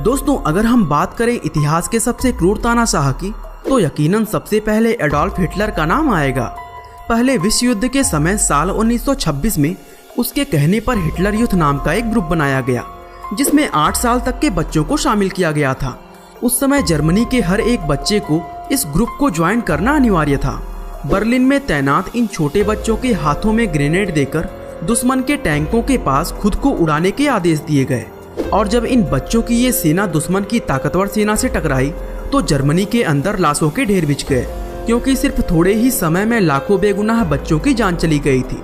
दोस्तों, अगर हम बात करें इतिहास के सबसे क्रूर तानाशाह की, तो यकीनन सबसे पहले एडोल्फ हिटलर का नाम आएगा। पहले विश्व युद्ध के समय साल 1926 में उसके कहने पर हिटलर यूथ नाम का एक ग्रुप बनाया गया, जिसमें 8 साल तक के बच्चों को शामिल किया गया था। उस समय जर्मनी के हर एक बच्चे को इस ग्रुप को ज्वाइन करना अनिवार्य था। बर्लिन में तैनात इन छोटे बच्चों के हाथों में ग्रेनेड देकर दुश्मन के टैंकों के पास खुद को उड़ाने के आदेश दिए गए, और जब इन बच्चों की ये सेना दुश्मन की ताकतवर सेना से टकराई तो जर्मनी के अंदर लाशों के ढेर बिछ गए, क्योंकि सिर्फ थोड़े ही समय में लाखों बेगुनाह बच्चों की जान चली गई थी।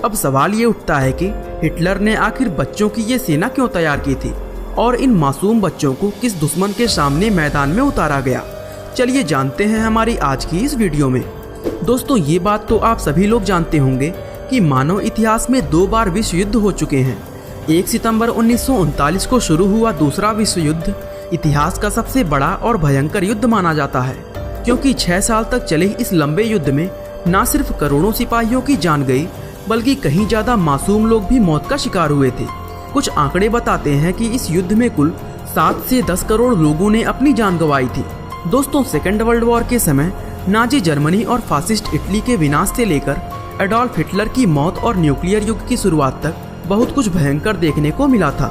अब सवाल ये उठता है कि हिटलर ने आखिर बच्चों की ये सेना क्यों तैयार की थी और इन मासूम बच्चों को किस दुश्मन के सामने मैदान में उतारा गया। चलिए जानते हैं हमारी आज की इस वीडियो में। दोस्तों, ये बात तो आप सभी लोग जानते होंगे कि मानव इतिहास में 2 बार विश्व युद्ध हो चुके हैं। 1 सितंबर 1939 को शुरू हुआ दूसरा विश्व युद्ध इतिहास का सबसे बड़ा और भयंकर युद्ध माना जाता है, क्योंकि 6 साल तक चले इस लंबे युद्ध में न सिर्फ करोड़ों सिपाहियों की जान गई, बल्कि कहीं ज्यादा मासूम लोग भी मौत का शिकार हुए थे। कुछ आंकड़े बताते हैं कि इस युद्ध में कुल 7 से 10 करोड़ लोगों ने अपनी जान गंवाई थी। दोस्तों, सेकेंड वर्ल्ड वॉर के समय नाजी जर्मनी और फासिस्ट इटली के विनाश से लेकर एडोल्फ हिटलर की मौत और न्यूक्लियर युग की शुरुआत तक बहुत कुछ भयंकर देखने को मिला था।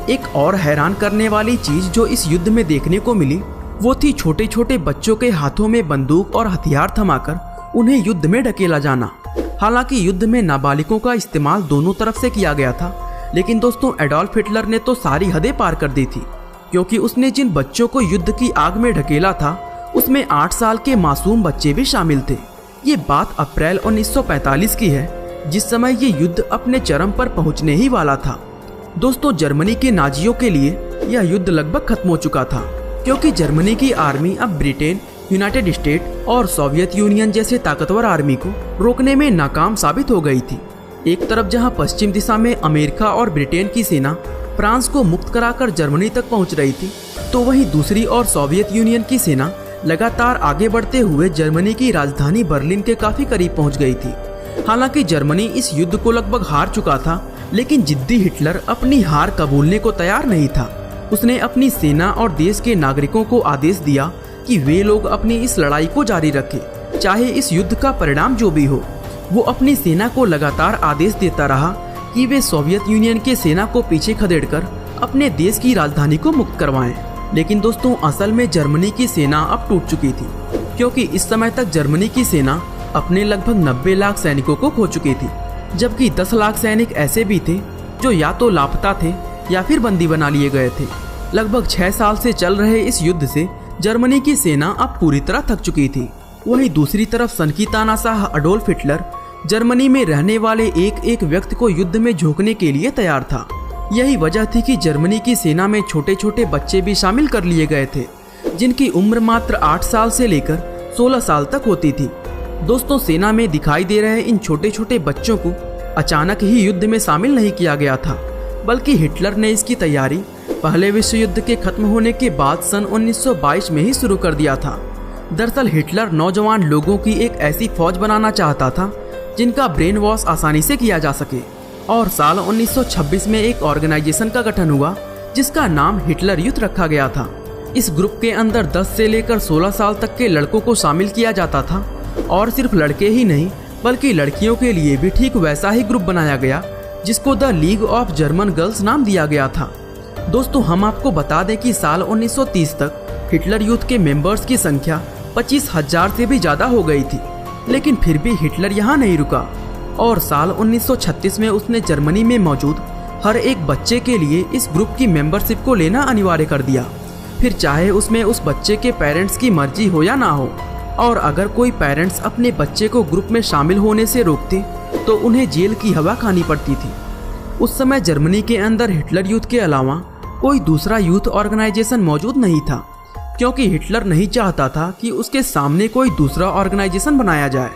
एक और हैरान करने वाली चीज जो इस युद्ध में देखने को मिली वो थी छोटे छोटे बच्चों के हाथों में बंदूक और हथियार थमाकर उन्हें युद्ध में ढकेला जाना। हालांकि युद्ध में नाबालिगों का इस्तेमाल दोनों तरफ से किया गया था, लेकिन दोस्तों एडोल्फ हिटलर ने तो सारी हदें पार कर दी थी, क्योंकि उसने जिन बच्चों को युद्ध की आग में ढकेला था उसमें 8 साल के मासूम बच्चे भी शामिल थे। ये बात अप्रैल 1945 की है, जिस समय ये युद्ध अपने चरम पर पहुंचने ही वाला था। दोस्तों, जर्मनी के नाजियों के लिए यह युद्ध लगभग खत्म हो चुका था, क्योंकि जर्मनी की आर्मी अब ब्रिटेन, यूनाइटेड स्टेट और सोवियत यूनियन जैसे ताकतवर आर्मी को रोकने में नाकाम साबित हो गई थी। एक तरफ जहां पश्चिम दिशा में अमेरिका और ब्रिटेन की सेना फ्रांस को मुक्त कराकर जर्मनी तक पहुंच रही थी, तो वहीं दूसरी ओर सोवियत यूनियन की सेना लगातार आगे बढ़ते हुए जर्मनी की राजधानी बर्लिन के काफी करीब पहुंच गई थी। हालांकि जर्मनी इस युद्ध को लगभग हार चुका था, लेकिन जिद्दी हिटलर अपनी हार कबूलने को तैयार नहीं था। उसने अपनी सेना और देश के नागरिकों को आदेश दिया कि वे लोग अपनी इस लड़ाई को जारी रखें, चाहे इस युद्ध का परिणाम जो भी हो। वो अपनी सेना को लगातार आदेश देता रहा कि वे सोवियत यूनियन के सेना को पीछे खदेड़कर अपने देश की राजधानी को मुक्त करवाएं। लेकिन दोस्तों, असल में जर्मनी की सेना अब टूट चुकी थी, क्योंकि इस समय तक जर्मनी की सेना अपने लगभग 90 लाख सैनिकों को खो चुकी थी, जबकि 10 लाख सैनिक ऐसे भी थे जो या तो लापता थे या फिर बंदी बना लिए गए थे। लगभग 6 साल से चल रहे इस युद्ध से जर्मनी की सेना अब पूरी तरह थक चुकी थी। वहीं दूसरी तरफ सनकी तानाशाह एडोल्फ हिटलर जर्मनी में रहने वाले एक एक व्यक्ति को युद्ध में झोंकने के लिए तैयार था। यही वजह थी कि जर्मनी की सेना में छोटे छोटे बच्चे भी शामिल कर लिए गए थे, जिनकी उम्र मात्र 8 साल से लेकर 16 साल तक होती थी। दोस्तों, सेना में दिखाई दे रहे इन छोटे छोटे बच्चों को अचानक ही युद्ध में शामिल नहीं किया गया था, बल्कि हिटलर ने इसकी तैयारी पहले विश्व युद्ध के खत्म होने के बाद सन 1922 में ही शुरू कर दिया था। दरअसल हिटलर नौजवान लोगों की एक ऐसी फौज बनाना चाहता था जिनका ब्रेन वॉश आसानी से किया जा सके, और साल 1926 में एक ऑर्गेनाइजेशन का गठन हुआ जिसका नाम हिटलर यूथ रखा गया था। इस ग्रुप के अंदर 10 से लेकर 16 साल तक के लड़कों को शामिल किया जाता था, और सिर्फ लड़के ही नहीं बल्कि लड़कियों के लिए भी ठीक वैसा ही ग्रुप बनाया गया जिसको the league of German girls नाम दिया गया था। दोस्तों, हम आपको बता दें कि साल 1930 तक हिटलर यूथ के मेंबर्स की संख्या 25,000 से भी ज्यादा हो गई थी, लेकिन फिर भी हिटलर यहाँ नहीं रुका और साल 1936 में उसने जर्मनी में मौजूद हर एक बच्चे के लिए इस ग्रुप की मेंबरशिप को लेना अनिवार्य कर दिया, फिर चाहे उसमें उस बच्चे के पेरेंट्स की मर्जी हो या ना हो। और अगर कोई पेरेंट्स अपने बच्चे को ग्रुप में शामिल होने से रोकते तो उन्हें जेल की हवा खानी पड़ती थी। उस समय जर्मनी के अंदर हिटलर यूथ के अलावा कोई दूसरा यूथ ऑर्गेनाइजेशन मौजूद नहीं था, क्योंकि हिटलर नहीं चाहता था कि उसके सामने कोई दूसरा ऑर्गेनाइजेशन बनाया जाए।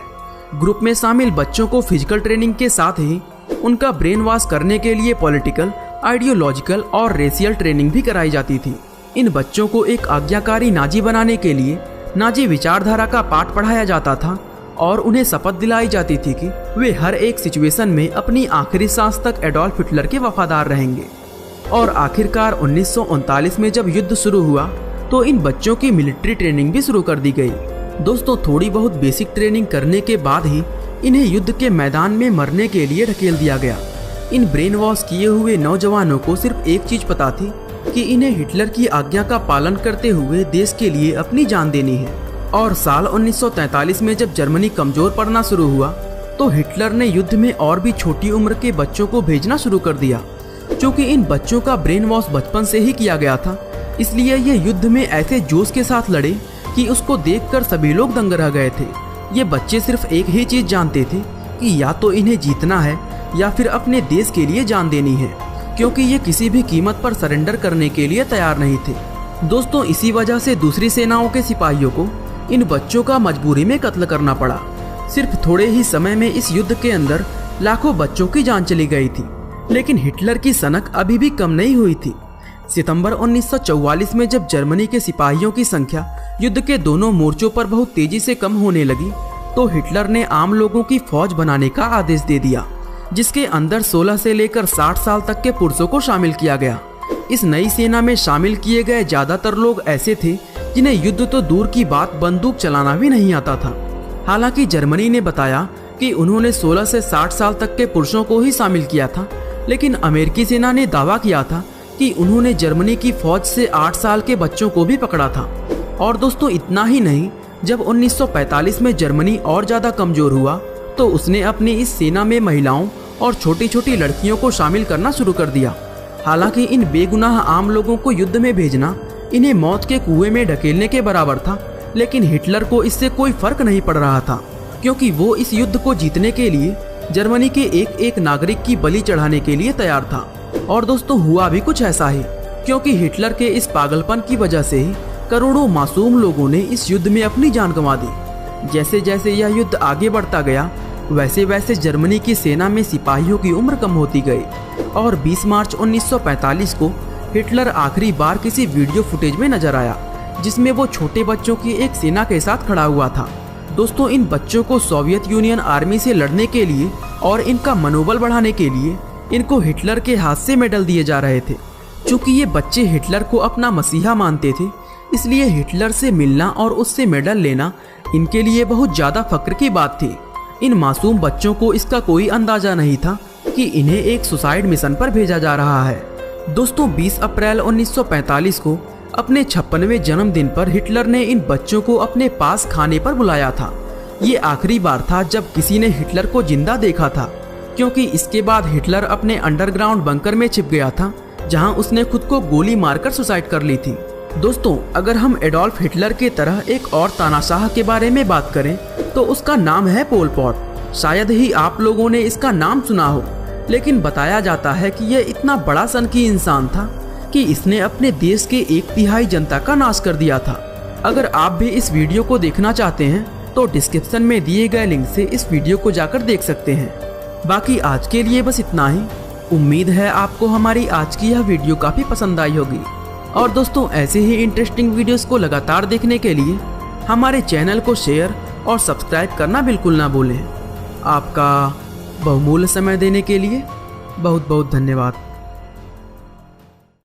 ग्रुप में शामिल बच्चों को फिजिकल ट्रेनिंग के साथ ही उनका ब्रेन वॉश करने के लिए पॉलिटिकल, आइडियोलॉजिकल और रेशियल ट्रेनिंग भी कराई जाती थी। इन बच्चों को एक आज्ञाकारी नाजी बनाने के लिए नाजी विचारधारा का पाठ पढ़ाया जाता था और उन्हें शपथ दिलाई जाती थी कि वे हर एक सिचुएशन में अपनी आखिरी सांस तक एडोल्फ हिटलर के वफादार रहेंगे। और आखिरकार 1939 में जब युद्ध शुरू हुआ तो इन बच्चों की मिलिट्री ट्रेनिंग भी शुरू कर दी गई। दोस्तों, थोड़ी बहुत बेसिक ट्रेनिंग करने के बाद ही इन्हें युद्ध के मैदान में मरने के लिए ढकेल दिया गया। इन ब्रेन वॉश किए हुए नौजवानों को सिर्फ एक चीज पता थी कि इन्हें हिटलर की आज्ञा का पालन करते हुए देश के लिए अपनी जान देनी है। और साल 1943 में जब जर्मनी कमजोर पड़ना शुरू हुआ तो हिटलर ने युद्ध में और भी छोटी उम्र के बच्चों को भेजना शुरू कर दिया। क्योंकि इन बच्चों का ब्रेन वॉश बचपन से ही किया गया था, इसलिए ये युद्ध में ऐसे जोश के साथ लड़े कि उसको देखकर सभी लोग दंग रह गए थे। ये बच्चे सिर्फ एक ही चीज जानते थे कि या तो इन्हें जीतना है या फिर अपने देश के लिए जान देनी है, क्योंकि ये किसी भी कीमत पर सरेंडर करने के लिए तैयार नहीं थे। दोस्तों, इसी वजह से दूसरी सेनाओं के सिपाहियों को इन बच्चों का मजबूरी में कत्ल करना पड़ा। सिर्फ थोड़े ही समय में इस युद्ध के अंदर लाखों बच्चों की जान चली गई थी, लेकिन हिटलर की सनक अभी भी कम नहीं हुई थी। सितंबर 1944 में जब जर्मनी के सिपाहियों की संख्या युद्ध के दोनों मोर्चों पर बहुत तेजी से कम होने लगी तो हिटलर ने आम लोगों की फौज बनाने का आदेश दे दिया, जिसके अंदर 16 से लेकर 60 साल तक के पुरुषों को शामिल किया गया। इस नई सेना में शामिल किए गए ज्यादातर लोग ऐसे थे जिन्हें युद्ध तो दूर की बात बंदूक चलाना भी नहीं आता था। हालांकि जर्मनी ने बताया कि उन्होंने 16 से 60 साल तक के पुरुषों को ही शामिल किया था, लेकिन अमेरिकी सेना ने दावा किया था कि उन्होंने जर्मनी की फौज से 8 साल के बच्चों को भी पकड़ा था। और दोस्तों, इतना ही नहीं, जब 1945 में जर्मनी और ज्यादा कमजोर हुआ तो उसने अपनी इस सेना में महिलाओं और छोटी छोटी लड़कियों को शामिल करना शुरू कर दिया। हालांकि इन बेगुनाह आम लोगों को युद्ध में भेजना इन्हें मौत के कुएं में ढकेलने के बराबर था, लेकिन हिटलर को इससे कोई फर्क नहीं पड़ रहा था, क्योंकि वो इस युद्ध को जीतने के लिए जर्मनी के एक एक नागरिक की बलि चढ़ाने के लिए तैयार था। और दोस्तों, हुआ भी कुछ ऐसा ही, क्योंकि हिटलर के इस पागलपन की वजह से ही करोड़ों मासूम लोगों ने इस युद्ध में अपनी जान गंवा दी। जैसे जैसे यह युद्ध आगे बढ़ता गया वैसे वैसे जर्मनी की सेना में सिपाहियों की उम्र कम होती गई और 20 मार्च 1945 को हिटलर आखिरी बार किसी वीडियो फुटेज में नजर आया, जिसमें वो छोटे बच्चों की एक सेना के साथ खड़ा हुआ था। दोस्तों, इन बच्चों को सोवियत यूनियन आर्मी से लड़ने के लिए और इनका मनोबल बढ़ाने के लिए इनको हिटलर के हाथ से मेडल दिए जा रहे थे। चूंकि ये बच्चे हिटलर को अपना मसीहा मानते थे, इसलिए हिटलर से मिलना और उससे मेडल लेना इनके लिए बहुत ज्यादा फक्र की बात थी। इन मासूम बच्चों को इसका कोई अंदाजा नहीं था कि इन्हें एक सुसाइड मिशन पर भेजा जा रहा है। दोस्तों, 20 अप्रैल 1945 को अपने 56वें जन्मदिन पर हिटलर ने इन बच्चों को अपने पास खाने पर बुलाया था। ये आखिरी बार था जब किसी ने हिटलर को जिंदा देखा था, क्योंकि इसके बाद हिटलर अपने अंडरग्राउंड बंकर में छिप गया था, जहां उसने खुद को गोली मारकर सुसाइड कर ली थी। दोस्तों, अगर हम एडोल्फ हिटलर के तरह एक और तानाशाह के बारे में बात करें तो उसका नाम है पोल पॉट। शायद ही आप लोगों ने इसका नाम सुना हो, लेकिन बताया जाता है कि यह इतना बड़ा सनकी इंसान था कि इसने अपने देश के 1/3 जनता का नाश कर दिया था। अगर आप भी इस वीडियो को देखना चाहते हैं तो डिस्क्रिप्शन में दिए गए लिंक से इस वीडियो को जाकर देख सकते हैं। बाकी आज के लिए बस इतना ही। उम्मीद है आपको हमारी आज की यह वीडियो काफ़ी पसंद आई होगी। और दोस्तों, ऐसे ही इंटरेस्टिंग वीडियोस को लगातार देखने के लिए हमारे चैनल को शेयर और सब्सक्राइब करना बिल्कुल ना भूलें। आपका बहुमूल्य समय देने के लिए बहुत बहुत धन्यवाद।